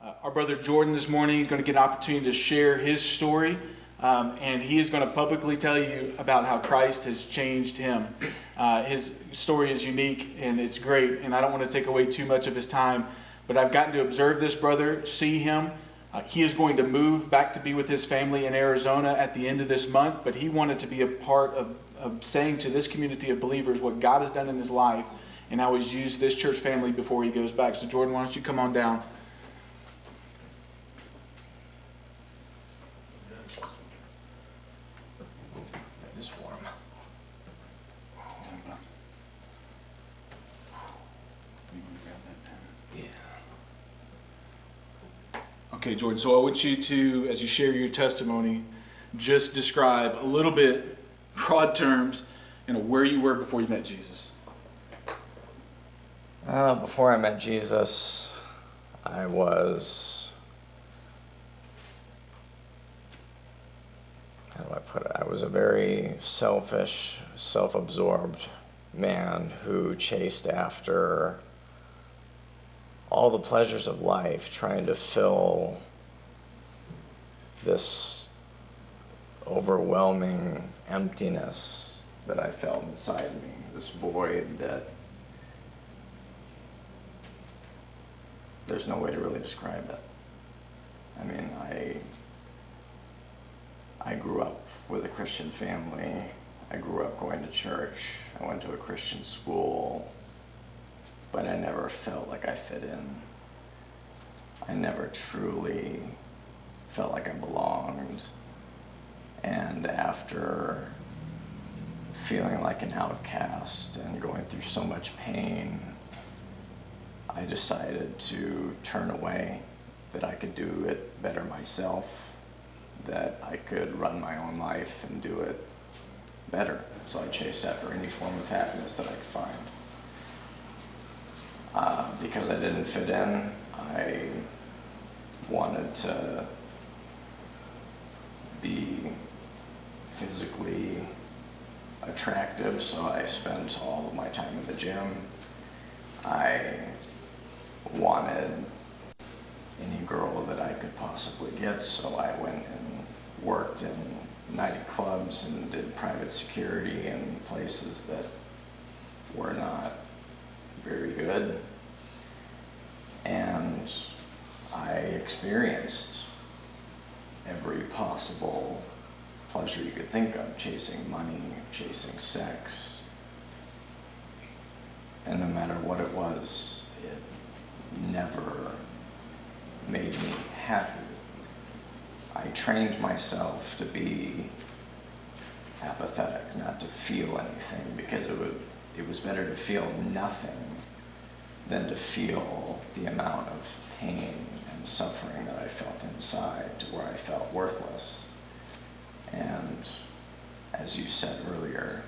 Our brother Jordan this morning is going to get an opportunity to share his story, and he is going to publicly tell you about how Christ has changed him. His story is unique and it's great, and I don't want to take away too much of his time, but I've gotten to observe this brother, see him. He is going to move back to be with his family in Arizona at the end of this month, but he wanted to be a part of saying to this community of believers what God has done in his life and how he's used this church family before he goes back. So Jordan, why don't you come on down? It's warm. Yeah. Okay, Jordan, so I want you to, as you share your testimony, just describe a little bit, broad terms, where you were before you met Jesus. Before I met Jesus, I was, how do I put it? I was a very selfish, self-absorbed man who chased after all the pleasures of life, trying to fill this overwhelming emptiness that I felt inside me, this void that there's no way to really describe it. I mean, I grew up with a Christian family. I grew up going to church. I went to a Christian school, but I never felt like I fit in. I never truly felt like I belonged. And after feeling like an outcast and going through so much pain, I decided to turn away, that I could do it better myself, that I could run my own life and do it better. So I chased after any form of happiness that I could find. Because I didn't fit in, I wanted to be physically attractive, so I spent all of my time in the gym. I wanted any girl that I could possibly get, so I went and worked in nightclubs and did private security in places that were not very good. And I experienced every possible pleasure you could think of, chasing money, chasing sex. And no matter what it was, it never made me happy. I trained myself to be apathetic, not to feel anything, because it was better to feel nothing than to feel the amount of pain and suffering that I felt inside, to where I felt worthless. And as you said earlier,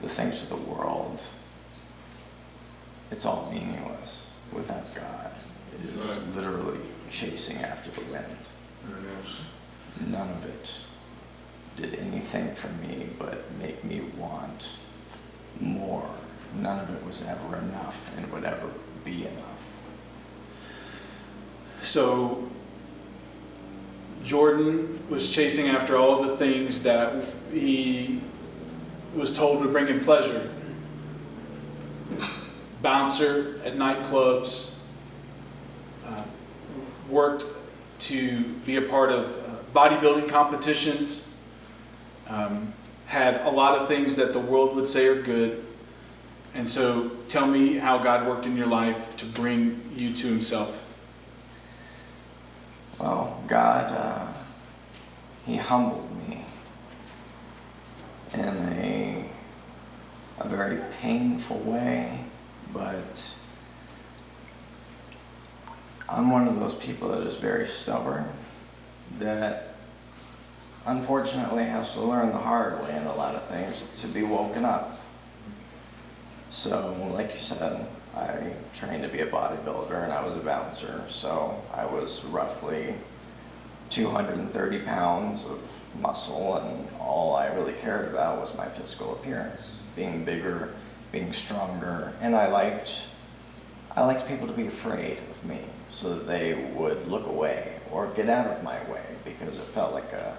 the things of the world, it's all meaningless without God. It is literally chasing after the wind. None of it did anything for me but make me want more. None of it was ever enough and would ever be enough. So Jordan was chasing after all the things that he was told would bring him pleasure. Bouncer at nightclubs, worked to be a part of bodybuilding competitions, had a lot of things that the world would say are good. And so tell me how God worked in your life to bring you to himself. Well, God, he humbled me in a very painful way, but I'm one of those people that is very stubborn, that unfortunately has to learn the hard way in a lot of things to be woken up. So, like you said, I trained to be a bodybuilder and I was a bouncer, so I was roughly 230 pounds of muscle, and all I really cared about was my physical appearance, being bigger, being stronger, and I liked I liked people to be afraid of me so that they would look away or get out of my way, because it felt like a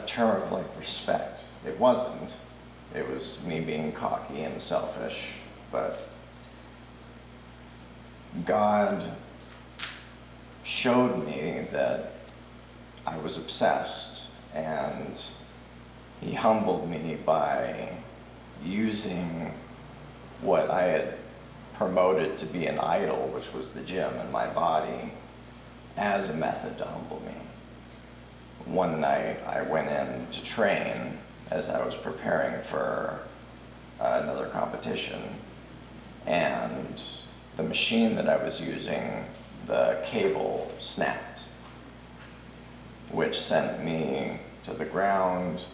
term of like respect. It wasn't. It was me being cocky and selfish, but God showed me that I was obsessed, and He humbled me by using what I had promoted to be an idol, which was the gym and my body, as a method to humble me. One night I went in to train as I was preparing for another competition, and the machine that I was using, the cable snapped, which sent me to the ground,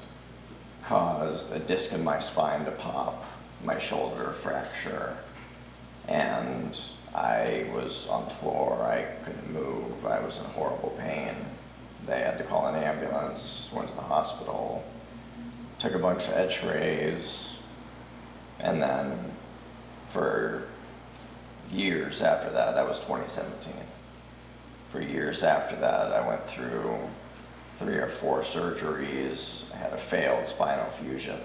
caused a disc in my spine to pop, my shoulder fracture, and I was on the floor. I couldn't move. I was in horrible pain. They had to call an ambulance, went to the hospital, took a bunch of x-rays, and then for years after that, that was 2017, for years after that, I went through 3 or 4 surgeries. I had a failed spinal fusion.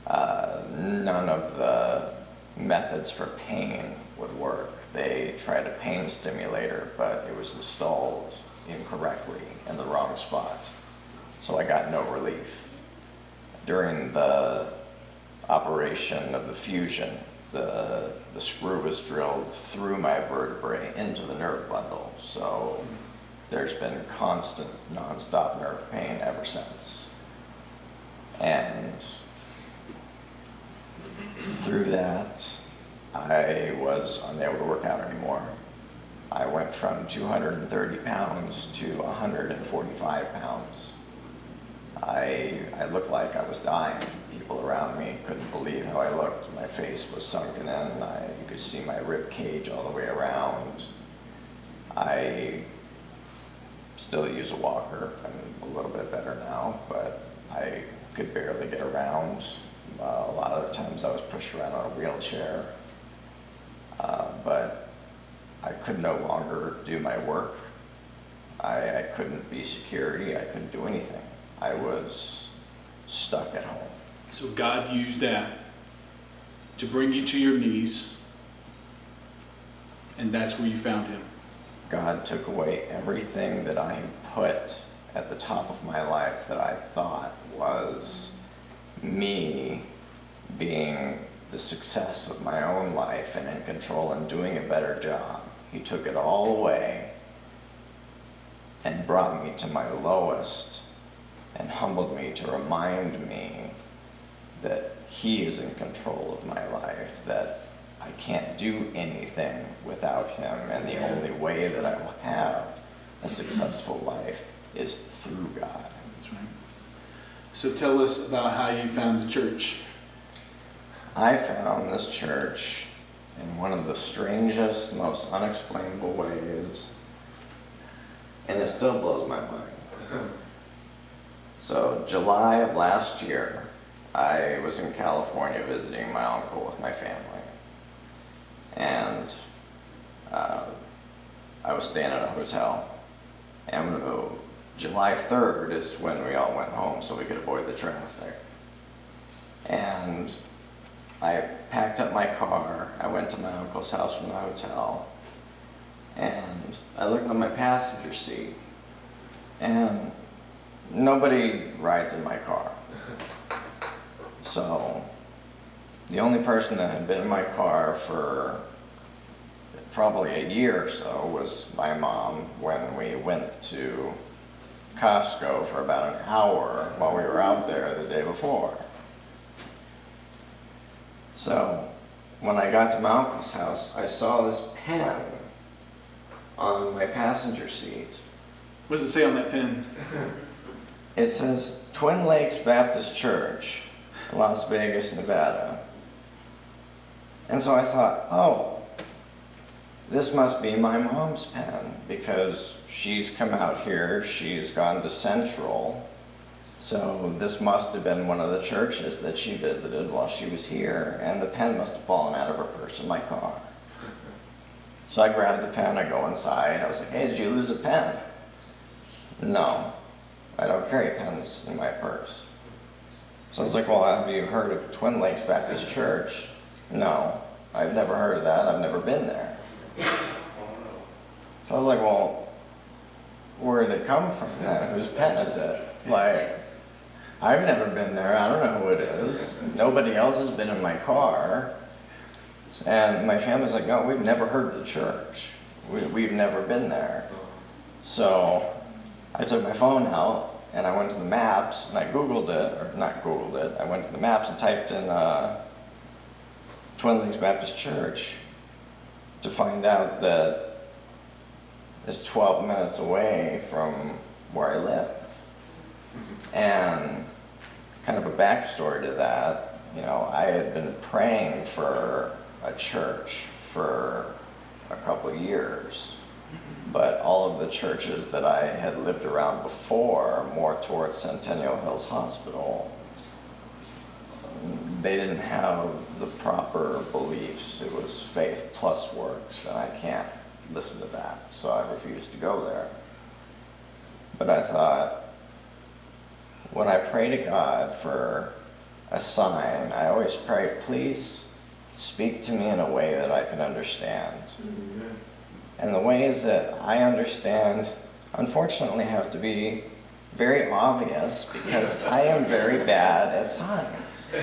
None of the methods for pain would work. They tried a pain stimulator, but it was installed incorrectly in the wrong spot, so I got no relief. During the operation of the fusion, the screw was drilled through my vertebrae into the nerve bundle, so there's been constant, non-stop nerve pain ever since. And through that, I was unable to work out anymore. I went from 230 pounds to 145 pounds. I looked like I was dying. People around me couldn't believe how I looked. My face was sunken in. You could see my rib cage all the way around. I still use a walker. I'm a little bit better now, but I could barely get around. A lot of the times I was pushed around on a wheelchair. But I could no longer do my work. I couldn't be security. I couldn't do anything. I was stuck at home. So God used that to bring you to your knees, and that's where you found Him. God took away everything that I put at the top of my life that I thought was me being the success of my own life and in control and doing a better job. He took it all away and brought me to my lowest and humbled me to remind me that He is in control of my life, that I can't do anything without Him, and the only way that I will have a successful life is through God. That's right. So tell us about how you found the church. I found this church in one of the strangest, most unexplainable ways, and it still blows my mind. So, July of last year, I was in California visiting my uncle with my family, and I was staying at a hotel, and July 3rd is when we all went home so we could avoid the traffic. And I packed up my car, I went to my uncle's house from the hotel, and I looked on my passenger seat, and nobody rides in my car. So, the only person that had been in my car for probably a year or so was my mom, when we went to Costco for about an hour while we were out there the day before. So, when I got to my uncle's house, I saw this pen on my passenger seat. What does it say on that pen? It says Twin Lakes Baptist Church, Las Vegas, Nevada. And so I thought, oh, this must be my mom's pen, because she's come out here, she's gone to Central, So this must have been one of the churches that she visited while she was here, and the pen must have fallen out of her purse in my car. So I grabbed the pen, I go inside, I was like, hey, did you lose a pen? No, I don't carry pens in my purse. So I was like, well, have you heard of Twin Lakes Baptist Church? No, I've never heard of that, I've never been there. So I was like, well, where did it come from then? Whose pen is it? Like, I've never been there, I don't know who it is. Nobody else has been in my car. And my family's like, no, we've never heard of the church. We've never been there. So I took my phone out and I went to the maps and I Googled it, or not Googled it, I went to the maps and typed in Twin Lakes Baptist Church to find out that it's 12 minutes away from where I live. And kind of a backstory to that, you know, I had been praying for a church for a couple of years, but all of the churches that I had lived around before, more towards Centennial Hills Hospital, they didn't have the proper beliefs. It was faith plus works, and I can't listen to that, so I refused to go there. But I thought, when I pray to God for a sign, I always pray, please speak to me in a way that I can understand. Mm-hmm. And the ways that I understand, unfortunately, have to be very obvious because I am very bad at signs.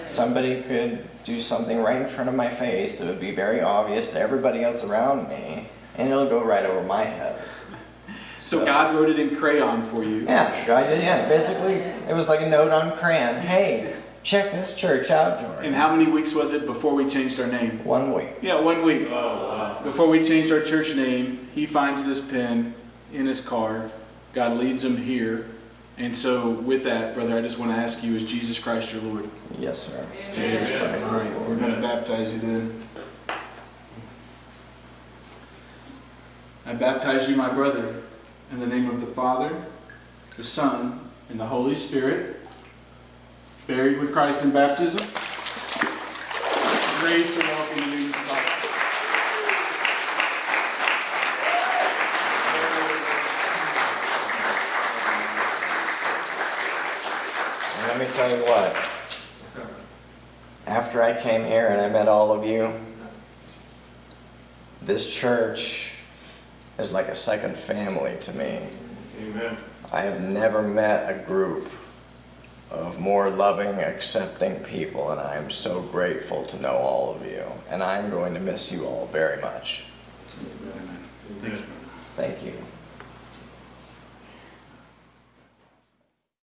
Somebody could do something right in front of my face that would be very obvious to everybody else around me, and it'll go right over my head. So God wrote it in crayon for you. Yeah, God did, yeah. Basically, it was like a note on crayon. Hey, check this church out, Jordan. And how many weeks was it before we changed our name? 1 week. Yeah, 1 week. Oh, wow. Before we changed our church name, he finds this pen in his car. God leads him here. And so with that, brother, I just want to ask you, is Jesus Christ your Lord? Yes, sir. Jesus Christ. All right, we're going to baptize you then. I baptize you, my brother, in the name of the Father, the Son, and the Holy Spirit, buried with Christ in baptism, raised to walk in the news of God. And let me tell you what, after I came here and I met all of you, this church is like a second family to me. Amen. I have never met a group of more loving, accepting people, and I am so grateful to know all of you. And I'm going to miss you all very much. Amen.